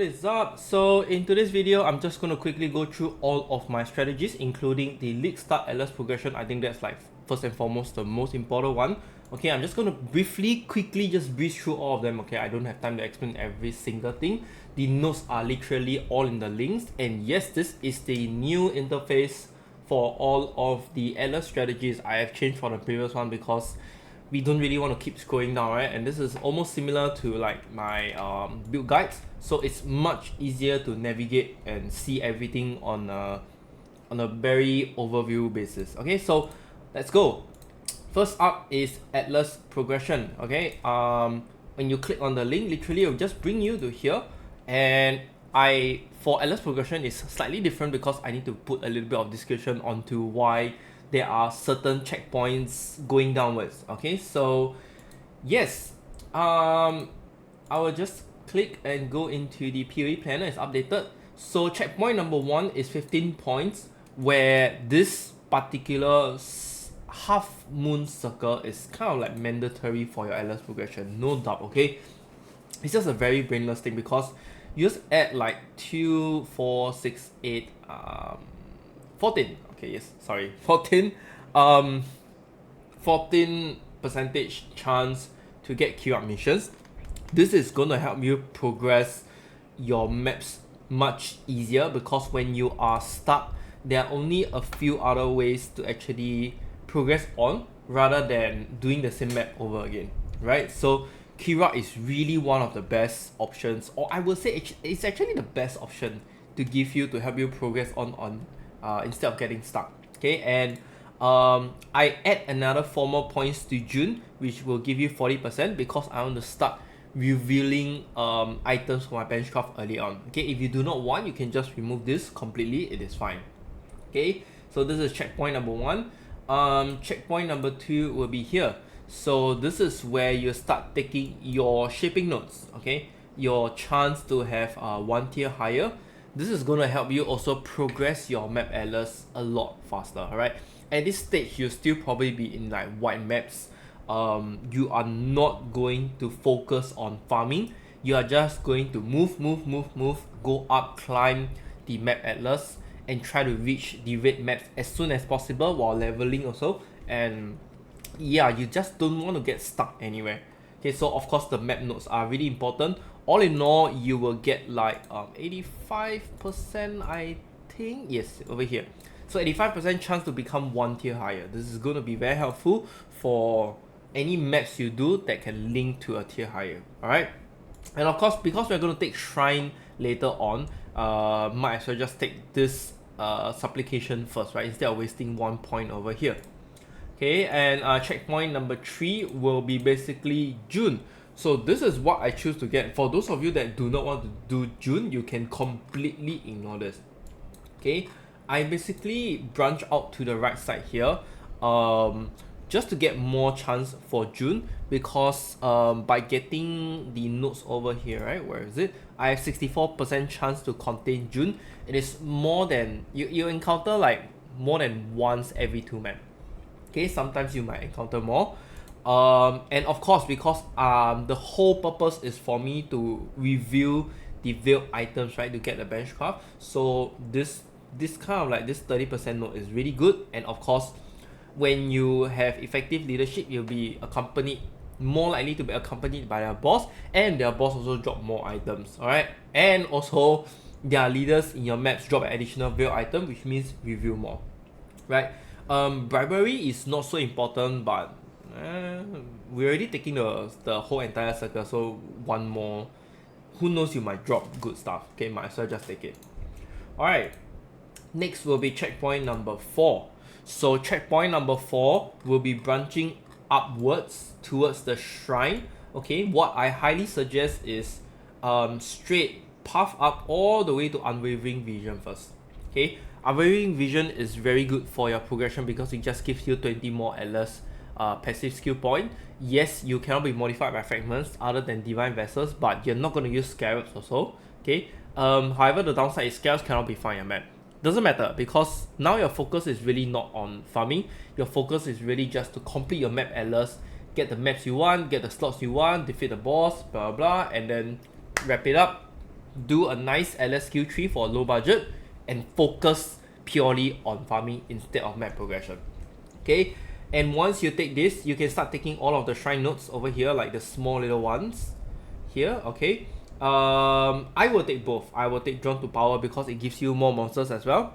is up? So in today's video, I'm just going to quickly go through all of my strategies, including the league start LS progression. I think that's like first and foremost the most important one. Okay, I'm just going to quickly just breeze through all of them. Okay, I don't have time to explain every single thing. The notes are literally all in the links, and yes, this is the new interface for all of the LS strategies. I have changed from the previous one because we don't really want to keep scrolling down, right? And this is almost similar to like my build guides, so it's much easier to navigate and see everything on a very overview basis. Okay, so let's go. First up is Atlas progression. Okay, when you click on the link, literally it will just bring you to here, and for Atlas progression is slightly different because I need to put a little bit of description onto why there are certain checkpoints going downwards. Okay, so yes, I will just click and go into the PoE planner. It's updated. So checkpoint number 1 is 15 points, where this particular half moon circle is kind of like mandatory for your LS progression, no doubt. Okay, it's just a very brainless thing because you just add like 2, 4, 6, 8, 14. Okay, yes, sorry, 14 percentage chance to get queue up missions. This is going to help you progress your maps much easier because when you are stuck, there are only a few other ways to actually progress on rather than doing the same map over again, right? So Kira is really one of the best options, or I will say it's actually the best option to give you to help you progress on instead of getting stuck. Okay, and I add another 4 more points to June, which will give you 40% because I want to start revealing items for my benchcraft early on. Okay, if you do not want, you can just remove this completely, it is fine. Okay, so this is checkpoint number 1. Checkpoint number 2 will be here. So this is where you start taking your shaping notes. Okay, your chance to have 1 tier higher. This is going to help you also progress your map atlas a lot faster. Alright, at this stage you'll still probably be in like white maps. You are not going to focus on farming. You are just going to move, go up, climb the map atlas and try to reach the red maps as soon as possible while leveling also. And yeah, you just don't want to get stuck anywhere. Okay, so of course the map notes are really important. All in all, you will get like 85%, I think. Yes, over here. So 85% chance to become 1 tier higher. This is going to be very helpful for any maps you do that can link to a tier higher. Alright, and of course, because we're going to take Shrine later on, might as well just take this supplication first, right? Instead of wasting 1 point over here. Okay, and checkpoint number 3 will be basically June. So this is what I choose to get. For those of you that do not want to do June, you can completely ignore this. Okay, I basically branch out to the right side here, just to get more chance for June, because by getting the notes over here, right, where is it? I have 64% chance to contain June. It is more than, you encounter like more than once every 2 maps. Okay, sometimes you might encounter more. And of course, because the whole purpose is for me to review the veiled items, right, to get the benchcraft. So this kind of like this 30% note is really good. And of course, when you have effective leadership, you'll be more likely to be accompanied by their boss, and their boss also drop more items. Alright, and also their leaders in your maps drop an additional veiled item, which means review more, right? Bribery is not so important, but we're already taking the whole entire circle, so 1 more, who knows, you might drop good stuff. Okay, might as well just take it. Alright, next will be checkpoint number 4. So checkpoint number 4 will be branching upwards towards the shrine. Okay, what I highly suggest is straight path up all the way to Unwavering Vision first. Okay, Unwavering Vision is very good for your progression because it just gives you 20 more atlas passive skill point. Yes, you cannot be modified by fragments other than divine vessels, but you're not going to use scarabs also. Okay, however, the downside is scarabs cannot be found in your map. Doesn't matter because now your focus is really not on farming. Your focus is really just to complete your map atlas, get the maps you want, get the slots you want, defeat the boss, blah blah blah, and then wrap it up. do a nice LSQ tree for low budget and focus purely on farming instead of map progression. Okay, and once you take this, you can start taking all of the shrine nodes over here, like the small little ones here. Okay, I will take both. I will take Drawn to Power because it gives you more monsters as well,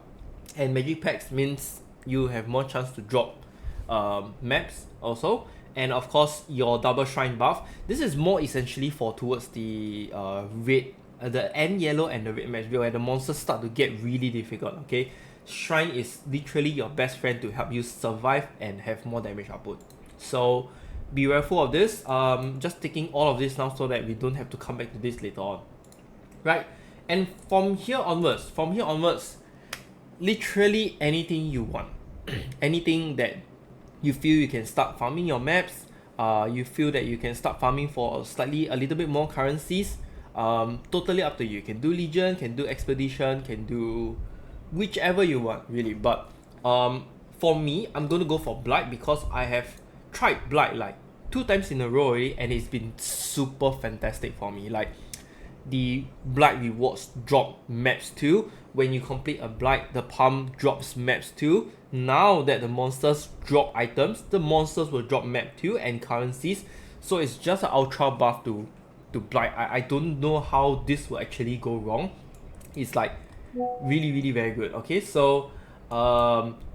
and magic packs means you have more chance to drop maps also, and of course your double shrine buff. This is more essentially for towards the red, the end yellow and the red match where the monsters start to get really difficult. Okay, shrine is literally your best friend to help you survive and have more damage output. So be careful of this. Just taking all of this now so that we don't have to come back to this later on, right? And from here onwards, literally anything you want, anything that you feel you can start farming your maps, you feel that you can start farming for a little bit more currencies, totally up to you. You can do Legion, can do Expedition, can do whichever you want really, but for me, I'm gonna go for Blight because I have tried Blight like 2 times in a row already and it's been super fantastic for me. Like, the Blight rewards drop maps too. When you complete a Blight, the pump drops maps too. Now that the monsters drop items, the monsters will drop map too and currencies. So it's just an ultra buff to Blight. I don't know how this will actually go wrong. It's like really very good. Okay, so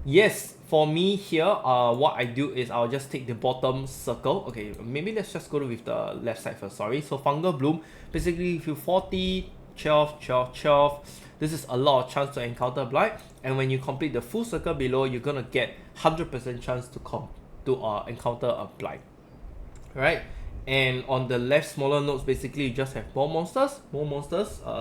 yes, for me here, what I do is I'll just take the bottom circle. Okay, maybe let's just go with the left side first. Sorry. So Fungal Bloom, basically if you 40, 12, 12, 12, this is a lot of chance to encounter Blight, and when you complete the full circle below, you're gonna get 100% chance to encounter a Blight. Right? And on the left smaller nodes, basically you just have more monsters.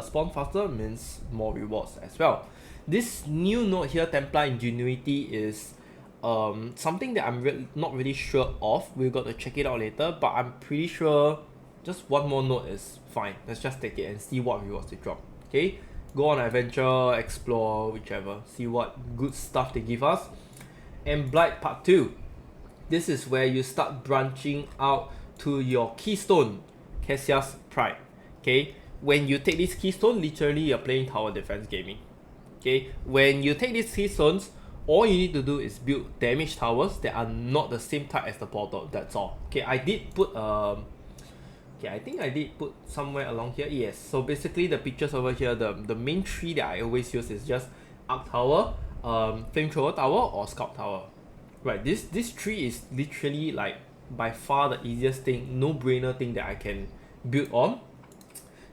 Spawn faster means more rewards as well. This new node here, Templar Ingenuity, is something that I'm not really sure of. We've got to check it out later, but I'm pretty sure just one more node is fine. Let's just take it and see what rewards they drop. Okay, go on adventure, explore, whichever, see what good stuff they give us. And Blight Part 2, this is where you start branching out to your keystone, Cassia's Pride. Okay, when you take this keystone, literally you're playing tower defense gaming. Okay, when you take these keystones, all you need to do is build damage towers that are not the same type as the portal. That's all. Okay, I did put I think I did put somewhere along here. Yes, so basically the pictures over here, the main tree that I always use is just Arc Tower, Flamethrower Tower, or Scout Tower. Right, this tree is literally like by far the easiest thing, no-brainer thing that I can build on.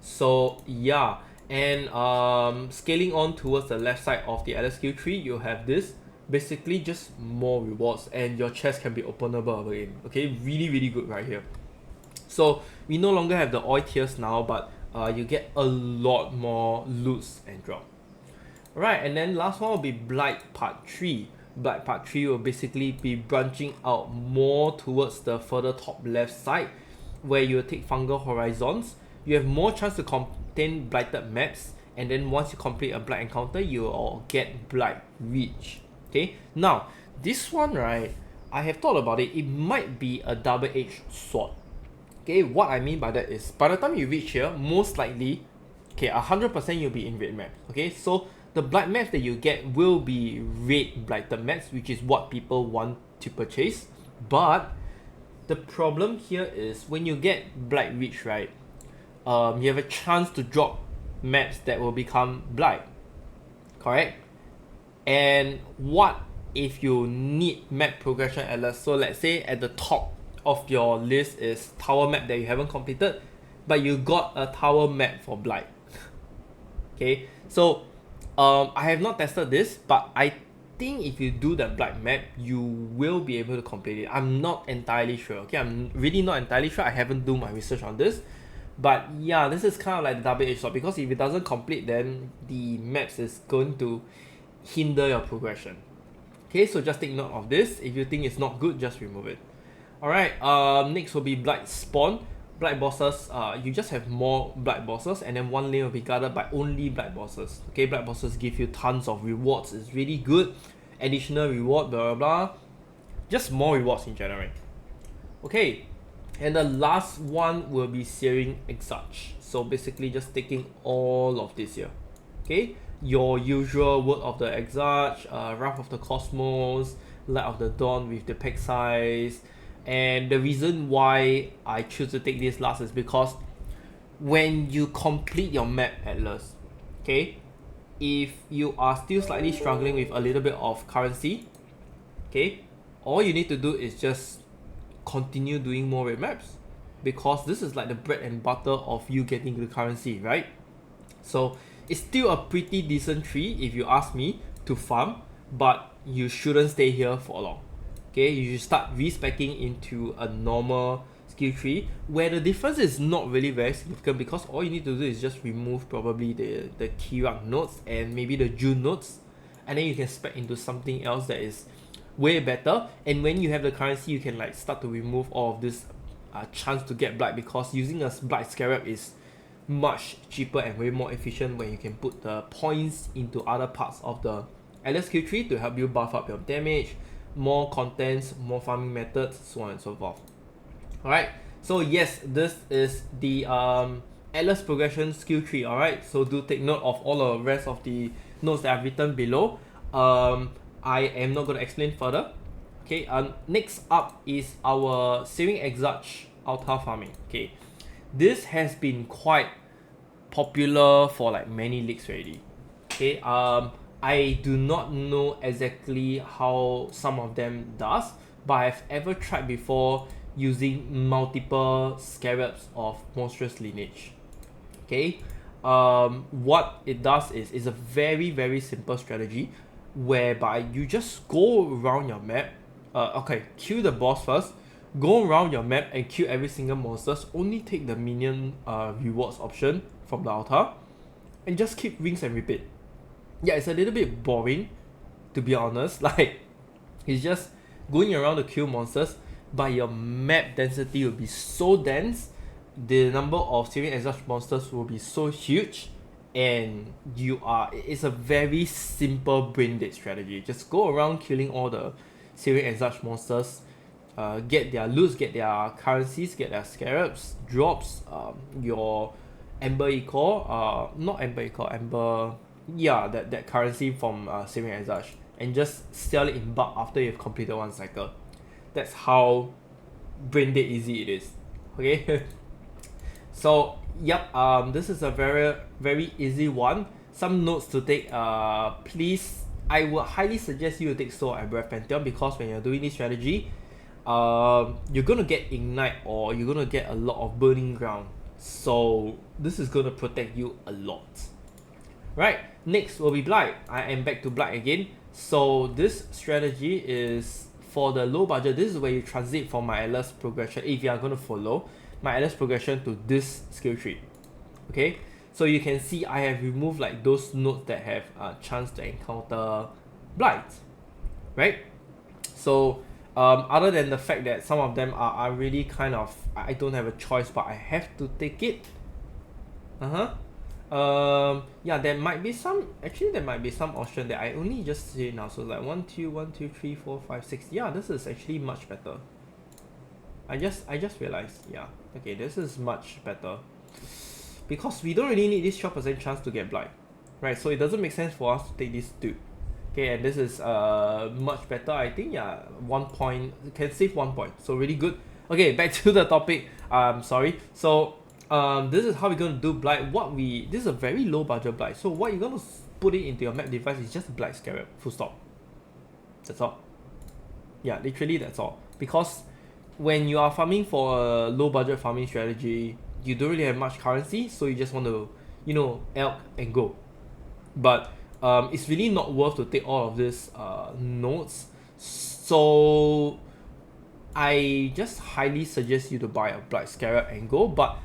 So yeah, and scaling on towards the left side of the LSQ tree, you have this, basically just more rewards, and your chest can be openable again. Okay, really good right here. So we no longer have the oil tiers now, but you get a lot more loots and drop. Alright, and then last one will be Blight Part 3. Blight Part 3 will basically be branching out more towards the further top left side, where you will take Fungal Horizons. You have more chance to contain blighted maps, and then once you complete a Blight encounter, you will get Blight Reach. Okay, now this one, right, I have thought about it. It might be a double-edged sword. Okay, what I mean by that is, by the time you reach here, most likely, okay, 100% you'll be in red maps. Okay, so the Blight maps that you get will be red blighted maps, which is what people want to purchase. But the problem here is when you get Blight Reach, right, you have a chance to drop maps that will become Blight. Correct? And what if you need map progression alerts? So let's say at the top of your list is tower map that you haven't completed, but you got a tower map for Blight. Okay, so I have not tested this, but I think if you do the Blight map, you will be able to complete it. I'm not entirely sure. Okay, I'm really not entirely sure. I haven't done my research on this, but yeah, this is kind of like the double-edged sword, because if it doesn't complete, then the maps is going to hinder your progression. Okay, so just take note of this. If you think it's not good, just remove it. Alright, next will be Blight Spawn. Blight bosses, you just have more Blight bosses, and then one lane will be guarded by only Blight bosses. Okay, Blight bosses give you tons of rewards. It's really good. Additional reward, blah blah blah. Just more rewards in general. Okay, And the last one will be searing exarch. So basically just taking all of this here. Okay, your usual word of the exarch, wrath of the cosmos, light of the dawn with the pack size. And the reason why I choose to take this last is because when you complete your map atlas, okay, if you are still slightly struggling with a little bit of currency, okay, all you need to do is just continue doing more red maps, because this is like the bread and butter of you getting the currency, right? So it's still a pretty decent tree if you ask me to farm, but you shouldn't stay here for long. Okay, you should start respecing into a normal skill tree where the difference is not really very significant, because all you need to do is just remove probably the key rank nodes and maybe the June nodes, and then you can spec into something else that is way better. And when you have the currency, you can like start to remove all of this chance to get blight, because using a blight scarab is much cheaper and way more efficient when you can put the points into other parts of the LSQ tree to help you buff up your damage, more contents, more farming methods, so on and so forth. Alright, so yes, this is the Atlas progression skill tree. Alright, so do take note of all the rest of the notes that I've written below. I am not going to explain further. Okay, next up is our Searing Exarch altar farming. Okay, this has been quite popular for like many leagues already. Okay, I do not know exactly how some of them does, but I've ever tried before using multiple scarabs of monstrous lineage. Okay, what it does is a very simple strategy whereby you just go around your map. Okay, kill the boss first, go around your map and kill every single monsters, only take the minion rewards option from the altar, and just keep rinse and repeat. Yeah, it's a little bit boring, to be honest. Like, it's just going around to kill monsters, but your map density will be so dense, the number of Searing Exarch monsters will be so huge, and it's a very simple brain dead strategy. Just go around killing all the Searing Exarch monsters, get their loots, get their currencies, get their scarabs, drops, your Ember Ecore, not Ember Ecore, Ember, yeah, that currency from Searing Exarch, and just sell it in bulk after you've completed one cycle. That's how brain dead easy it is. Okay. So yep, this is a very easy one. Some notes to take. Please, I would highly suggest you to take Soul and Breath Pantheon, because when you're doing this strategy, you're gonna get Ignite, or you're gonna get a lot of Burning Ground. So this is gonna protect you a lot. Right, next will be Blight. I am back to Blight again. So this strategy is for the low budget. This is where you transit from my Atlas progression, if you are going to follow my Atlas progression, to this skill tree. Okay, so you can see I have removed like those nodes that have a chance to encounter Blight, right? So other than the fact that some of them are really kind of, I don't have a choice, but I have to take it. Yeah, there might be some option that I only just see it now. So like 1 2 3 4 5 6. Yeah, this is actually much better. I just realized, yeah, okay, this is much better, because we don't really need this 12% chance to get blind, right? So it doesn't make sense for us to take this 2. Okay, and this is much better, I think. Yeah, 1 point, can save 1 point, so really good. Okay, back to the topic. Sorry. So this is how we're going to do blight. This is a very low budget blight, so what you're going to put it into your map device is just a blight scarab, full stop. That's all. Yeah, literally that's all. Because when you are farming for a low budget farming strategy, you don't really have much currency, so you just want to, elk and go. But it's really not worth to take all of these nodes. So I just highly suggest you to buy a Blight Scarab and go. But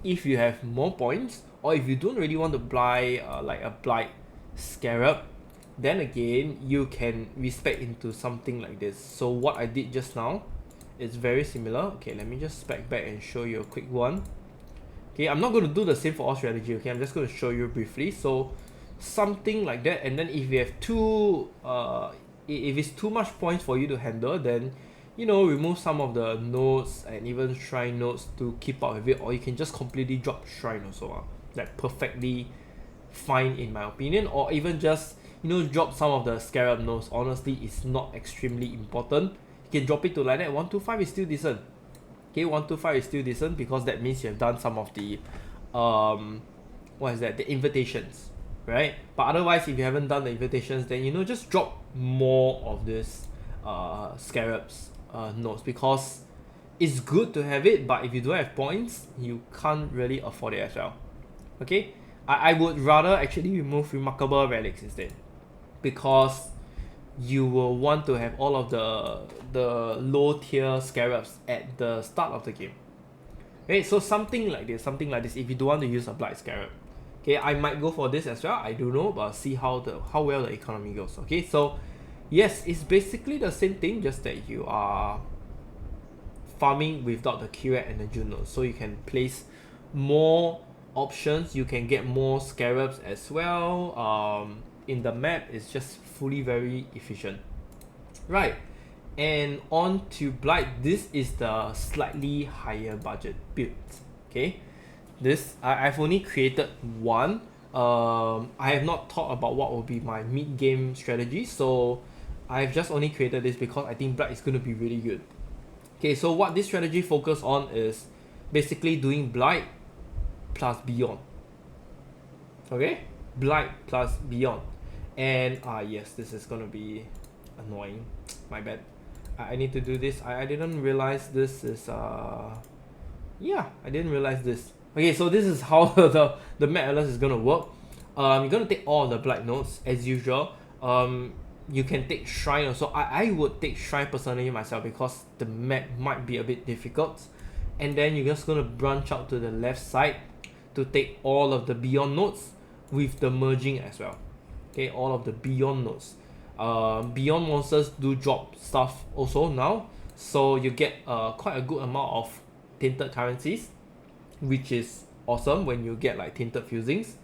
if you have more points, or if you don't really want to buy like a Blight Scarab, then again you can respec into something like this. So what I did just now is very similar. Okay, let me just spec back and show you a quick one. Okay, I'm not going to do the same for all strategy. Okay, I'm just going to show you briefly. So something like that, and then if you have if it's too much points for you to handle, then remove some of the nodes and even shrine nodes to keep up with it, or you can just completely drop shrine also. Like perfectly fine in my opinion, or even just drop some of the scarab nodes. Honestly, it's not extremely important. You can drop it to like that. 125 is still decent. Okay, 125 is still decent because that means you have done some of the what is that, the invitations, right? But otherwise, if you haven't done the invitations, then just drop more of this scarabs nodes, because it's good to have it, but if you don't have points, you can't really afford it as well. Okay, I would rather actually remove remarkable relics instead, because you will want to have all of the low tier scarabs at the start of the game. Okay, so something like this, if you don't want to use a blight scarab. Okay, I might go for this as well, I don't know, but see how well the economy goes. Okay, so yes, it's basically the same thing, just that you are farming without the Kirat and the Juno, so you can place more options, you can get more scarabs as well. In the map, it's just fully very efficient, right? And on to Blight. This is the slightly higher budget build. Okay, this I've only created one. I have not thought about what will be my mid game strategy, so I've just only created this because I think Blight is going to be really good. Okay, so what this strategy focus on is basically doing Blight plus Beyond. Okay, Blight plus Beyond. And yes, this is gonna be annoying. My bad. I need to do this. I didn't realize this is yeah, I didn't realize this. Okay, so this is how the map atlas is gonna work. You're gonna take all the Blight nodes as usual. You can take shrine also. I would take shrine personally myself because the map might be a bit difficult. And then you're just gonna branch out to the left side to take all of the Beyond nodes with the merging as well. Okay, all of the Beyond nodes. Beyond monsters do drop stuff also now, so you get quite a good amount of tinted currencies, which is awesome when you get like tinted fusings.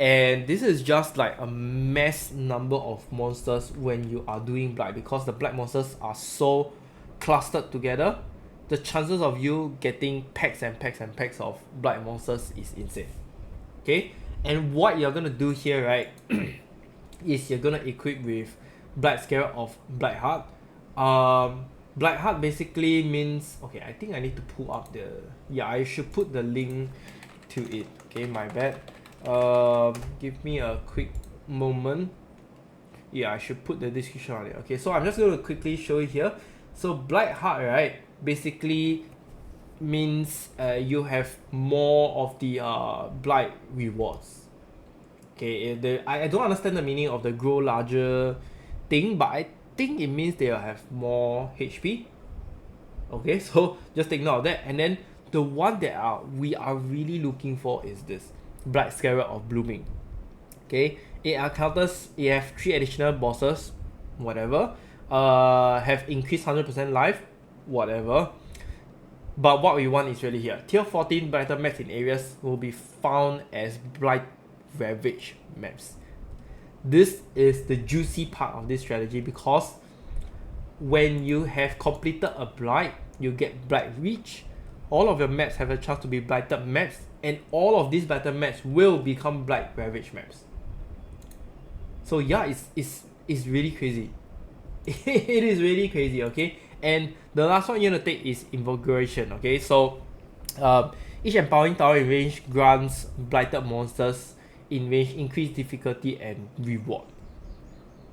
And this is just like a mass number of monsters when you are doing Blight, because the Blight monsters are so clustered together. The chances of you getting packs and packs and packs of Blight monsters is insane. Okay, and what you're gonna do here, right, is you're gonna equip with Blight Scarab of Blight Heart. Blight Heart basically means, okay, I think I need to pull up the, yeah, I should put the link to it. Okay, my bad. Give me a quick moment. Yeah, I should put the description on it. Okay, so I'm just going to quickly show you here. So Blight Heart, right, basically means you have more of the Blight rewards. Okay, I don't understand the meaning of the grow larger thing, but I think it means they'll have more HP. Okay, so just take note of that. And then the one that we are really looking for is this Blight Scarab of Blooming. Okay, it encounters, it have 3 additional bosses, whatever. Have increased 100% life, whatever. But what we want is really here. Tier 14 Blighter maps in areas will be found as Blight Ravage maps. This is the juicy part of this strategy, because when you have completed a Blight, you get Blight Reach. All of your maps have a chance to be Blighted maps, and all of these Blighted maps will become Blight Ravage maps. So yeah, it's really crazy. It is really crazy, okay? And the last one you're gonna take is Invigoration, okay? So each empowering tower in range grants blighted monsters in range increased difficulty and reward.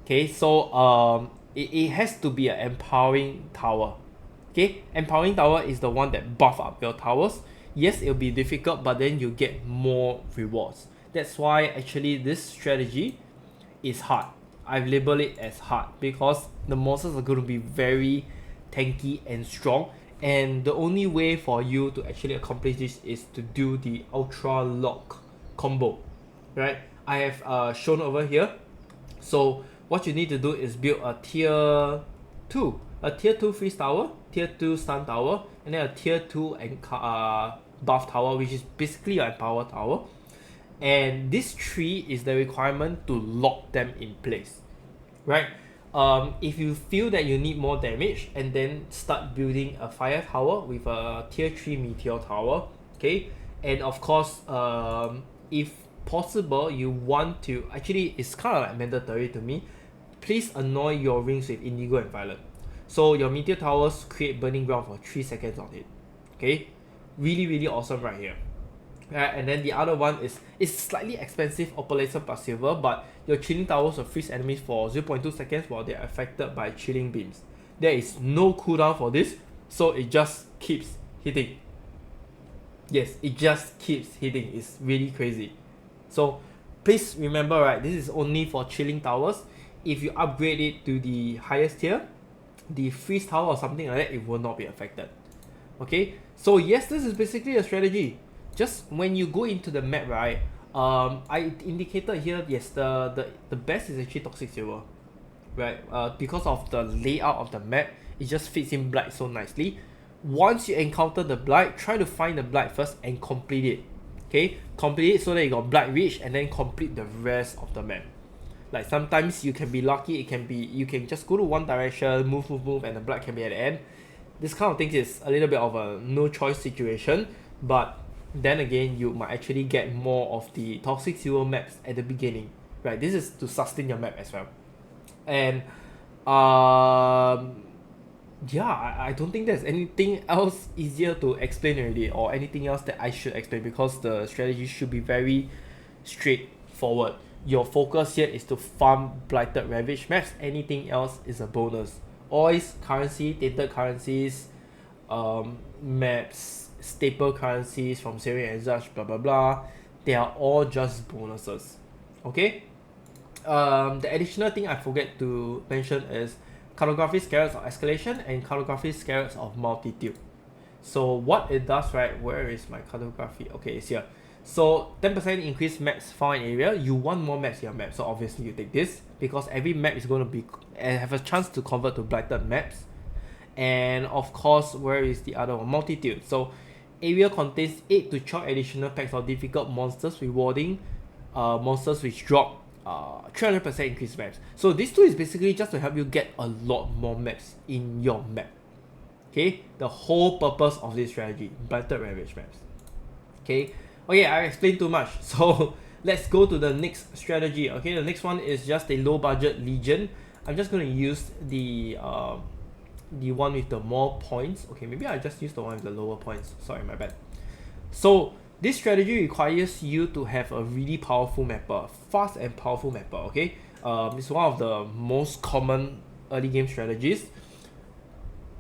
Okay, so it has to be an empowering tower. Okay, empowering tower is the one that buff up your towers. Yes, it'll be difficult, but then you get more rewards. That's why actually this strategy is hard. I've labeled it as hard because the monsters are going to be very tanky and strong, and the only way for you to actually accomplish this is to do the ultra lock combo, right? I have shown over here. So what you need to do is build a tier 2 freeze tower, tier 2 stun tower, and then a tier 2 buff tower, which is basically an empower tower. And this 3 is the requirement to lock them in place, right? If you feel that you need more damage, and then start building a fire tower with a tier 3 meteor tower, okay? And of course, if possible, you want to, actually it's kind of like mandatory to me, please annoy your rings with indigo and violet. So your meteor towers create burning ground for 3 seconds on it. Okay? Really, really awesome right here. And then the other one is slightly expensive, opalescent plus silver, but your chilling towers will freeze enemies for 0.2 seconds while they are affected by chilling beams. There is no cooldown for this, so it just keeps hitting. Yes, it just keeps hitting. It's really crazy. So please remember, right, this is only for chilling towers. If you upgrade it to the highest tier, the freeze tower or something like that, it will not be affected. Okay, so yes, this is basically a strategy. Just when you go into the map, right, I indicated here, yes, the best is actually toxic silver, right? Because of the layout of the map, it just fits in blight so nicely. Once you encounter the blight, try to find the blight first and complete it. Okay, complete it so that you got blight reach, and then complete the rest of the map. Like sometimes you can be lucky, it can be you can just go to one direction, move, and the blight can be at the end. This kind of things is a little bit of a no choice situation, but then again, you might actually get more of the toxic silver maps at the beginning, right? This is to sustain your map as well. And yeah, I don't think there's anything else easier to explain already, or anything else that I should explain, because the strategy should be very straightforward. Your focus here is to farm blighted ravage maps. Anything else is a bonus. Always currency, tainted currencies, maps, staple currencies from Syria and such, blah blah blah. They are all just bonuses. Okay? The additional thing I forget to mention is cartography scarabs of escalation and cartography scarabs of multitude. So what it does, right? Where is my cartography? Okay, it's here. So 10% increase maps found in area. You want more maps in your map, so obviously you take this, because every map is going to be have a chance to convert to blighted maps. And of course, where is the other one? Multitude. So area contains 8 to 12 additional packs of difficult monsters, rewarding monsters which drop 300% increased maps. So this tool is basically just to help you get a lot more maps in your map. Okay, the whole purpose of this strategy, blighted ravage maps. Okay, I explained too much, so let's go to the next strategy. Okay, the next one is just a low budget legion. I'm just going to use the one with the more points. Okay, maybe I just use the one with the lower points. Sorry, my bad. So this strategy requires you to have a really powerful mapper, fast and powerful mapper. Okay, it's one of the most common early game strategies.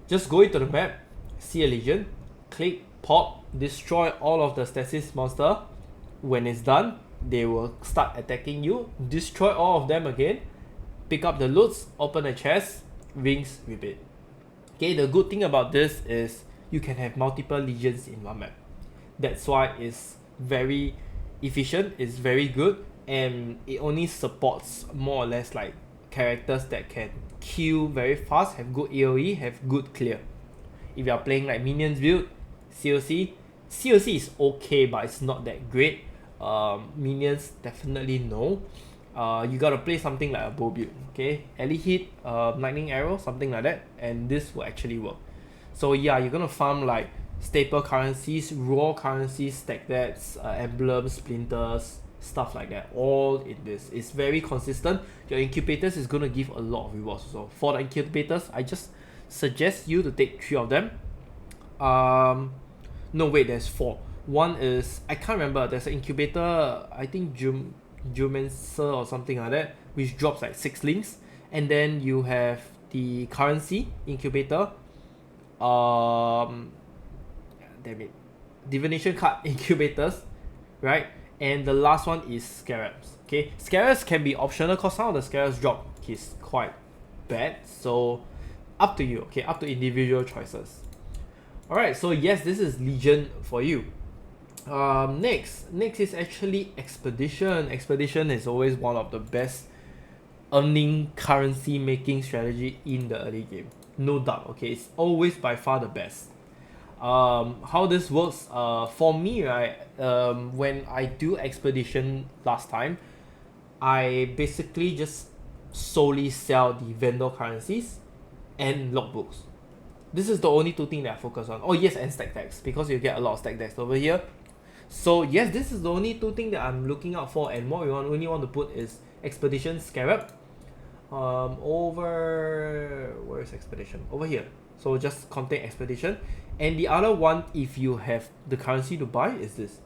Just go into the map, see a legion, click, pop, destroy all of the stasis monster. When it's done, they will start attacking you. Destroy all of them again, pick up the loots, open a chest, rings, repeat. Okay, the good thing about this is you can have multiple legions in one map. That's why it's very efficient, it's very good, and it only supports more or less like characters that can kill very fast, have good AoE, have good clear. If you are playing like minions build, COC is okay, but it's not that great. Minions definitely no. You gotta play something like a bow build, okay? Ellie hit, lightning arrow, something like that, and this will actually work. So yeah, you're gonna farm like staple currencies, raw currencies, stack debts, emblems, splinters, stuff like that, all in this. It's very consistent. Your incubators is gonna give a lot of rewards. So for the incubators, I just suggest you to take 3 of them. No wait, there's 4. One is, I can't remember, there's an incubator, I think Geomancer or something like that, which drops like 6 links. And then you have the currency incubator, divination card incubators, right? And the last one is scarabs. Okay, scarabs can be optional because some of the scarabs drop is quite bad, so up to you. Okay, up to individual choices. Alright, so yes, this is Legion for you. Next is actually Expedition. Expedition is always one of the best earning currency making strategy in the early game, no doubt. Okay, it's always by far the best. How this works, for me, right, when I do Expedition last time, I basically just solely sell the vendor currencies and logbooks. This is the only two things that I focus on. Oh yes, and stack decks, because you get a lot of stack decks over here. So yes, this is the only two things that I'm looking out for, and what we only want to put is Expedition Scarab. Where is Expedition? Over here. So just contain Expedition. And the other one, if you have the currency to buy, is this.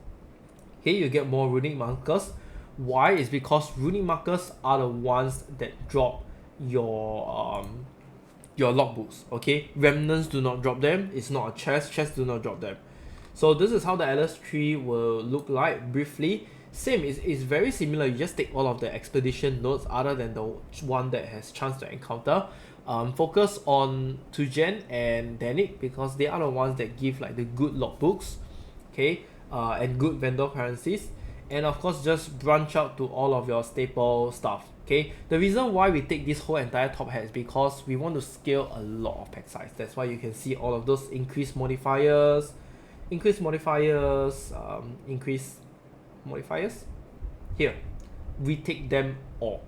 Okay, you get more runic markers. Why? Is because runic markers are the ones that drop your logbooks. Okay, remnants do not drop them. It's not a chest. Chests do not drop them. So this is how the LS tree will look like briefly. Same, it's very similar. You just take all of the expedition nodes other than the one that has chance to encounter. Focus on Tujen and Danik because they are the ones that give like the good logbooks, okay, and good vendor currencies. And of course, just branch out to all of your staple stuff. Okay, the reason why we take this whole entire top hat is because we want to scale a lot of pack size. That's why you can see all of those increase modifiers, increase modifiers. Here, we take them all.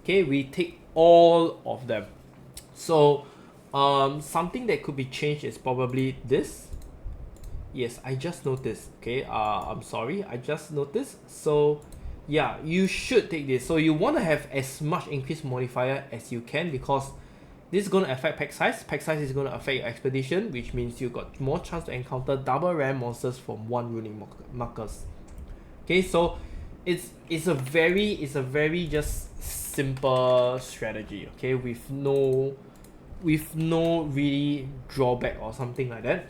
Okay, we take all of them. So, something that could be changed is probably this. Yes, I just noticed. Okay, I'm sorry, I just noticed. So yeah, you should take this. So you want to have as much increase modifier as you can because this is going to affect pack size. Pack size is going to affect your expedition, which means you got more chance to encounter double rare monsters from one runic markers. Okay, so it's a very just simple strategy. Okay, with no really drawback or something like that.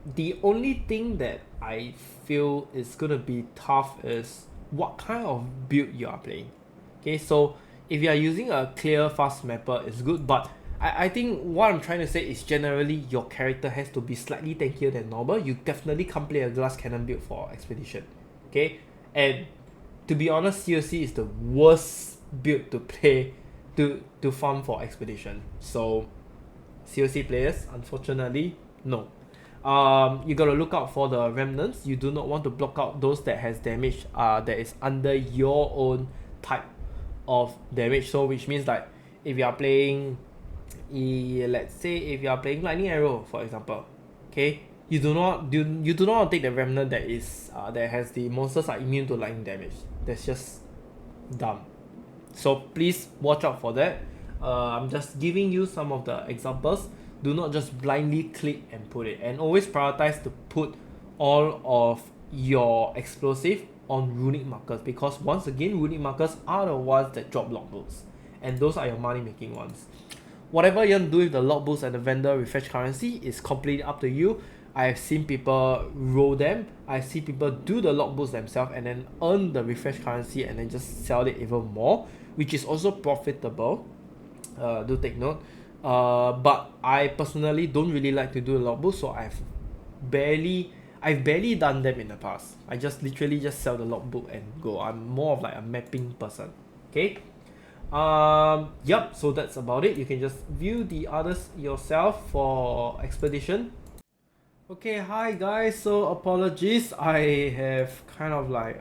The only thing that I feel is gonna be tough is what kind of build you are playing. Okay, so if you are using a clear fast mapper, it's good, but I think what I'm trying to say is generally your character has to be slightly tankier than normal. You definitely can't play a glass cannon build for expedition. Okay, and to be honest, COC is the worst build to play to farm for expedition. So COC players, unfortunately, no. You gotta look out for the remnants. You do not want to block out those that has damage that is under your own type of damage. So which means like if you are playing let's say if you are playing lightning arrow, for example, okay, you do not want to take the remnant that is that has the monsters are immune to lightning damage. That's just dumb. So please watch out for that. I'm just giving you some of the examples. Do not just blindly click and put it, and always prioritize to put all of your explosive on runic markers, because once again runic markers are the ones that drop logbooks, and those are your money making ones. Whatever you want to do with the logbooks and the vendor refresh currency is completely up to you. I have seen people roll them. I see people do the logbooks themselves and then earn the refresh currency and then just sell it even more, which is also profitable. Do take note. But I personally don't really like to do a logbook, so I've barely done them in the past. I just literally just sell the logbook and go. I'm more of like a mapping person. Okay. Yep, so that's about it. You can just view the others yourself for expedition. Okay, hi guys. So apologies, I have kind of like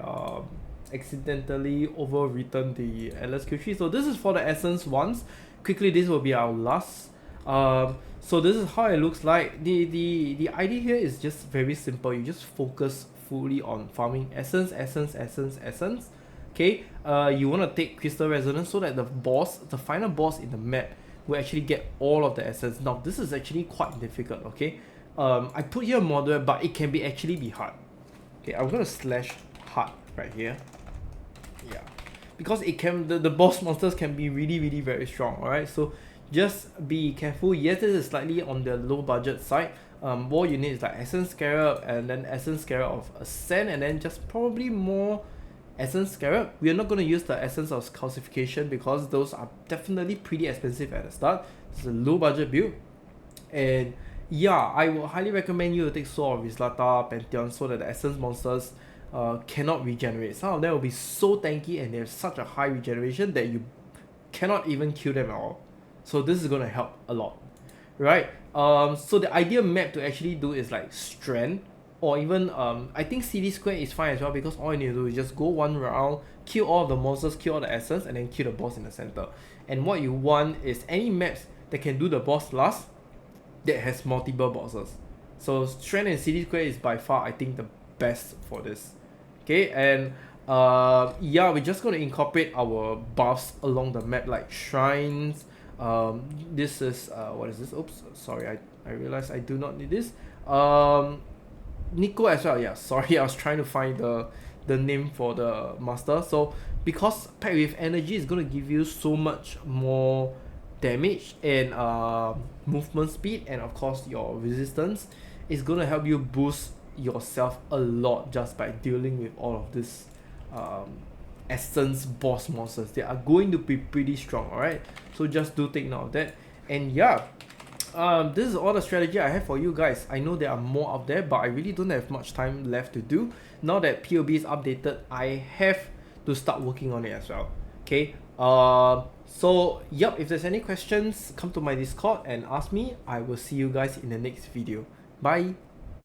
accidentally overwritten the LSQ3. So this is for the essence ones. Quickly, this will be our last. So this is how it looks like. The idea here is just very simple. You just focus fully on farming essence. Okay, you want to take crystal resonance so that the final boss in the map will actually get all of the essence. Now this is actually quite difficult. Okay, I put here moderate, but it can be actually be hard. Okay, I'm gonna slash hard right here. Yeah, because it can the boss monsters can be really very strong. Alright, so just be careful. Yes, this is slightly on the low budget side. What you need is like essence scarab and then essence scarab of ascent, and then just probably more essence scarab. We are not going to use the essence of calcification because those are definitely pretty expensive at the start. It's a low budget build, and yeah, I would highly recommend you to take Soul of Islata, Pantheon, so that the essence monsters cannot regenerate. Some of them will be so tanky and they have such a high regeneration that you cannot even kill them at all. So this is going to help a lot, right? So the ideal map to actually do is like Strand, or even I think CD square is fine as well, because all you need to do is just go one round, kill all of the monsters, kill all the essence, and then kill the boss in the center. And what you want is any maps that can do the boss last, that has multiple bosses. So strength and CD square is by far, I think, the best for this. Okay, and yeah, we're just going to incorporate our buffs along the map, like shrines. This is what is this? Oops, sorry, I realized I do not need this. Nico as well. Yeah, sorry, I was trying to find the name for the master. So because packed with energy is going to give you so much more damage and movement speed, and of course your resistance is going to help you boost yourself a lot just by dealing with all of this essence boss monsters. They are going to be pretty strong. Alright, so just do take note of that. And yeah, this is all the strategy I have for you guys. I know there are more out there, but I really don't have much time left to do. Now that POB is updated, I have to start working on it as well. Okay, so yep, if there's any questions, come to my Discord and ask me. I will see you guys in the next video. Bye.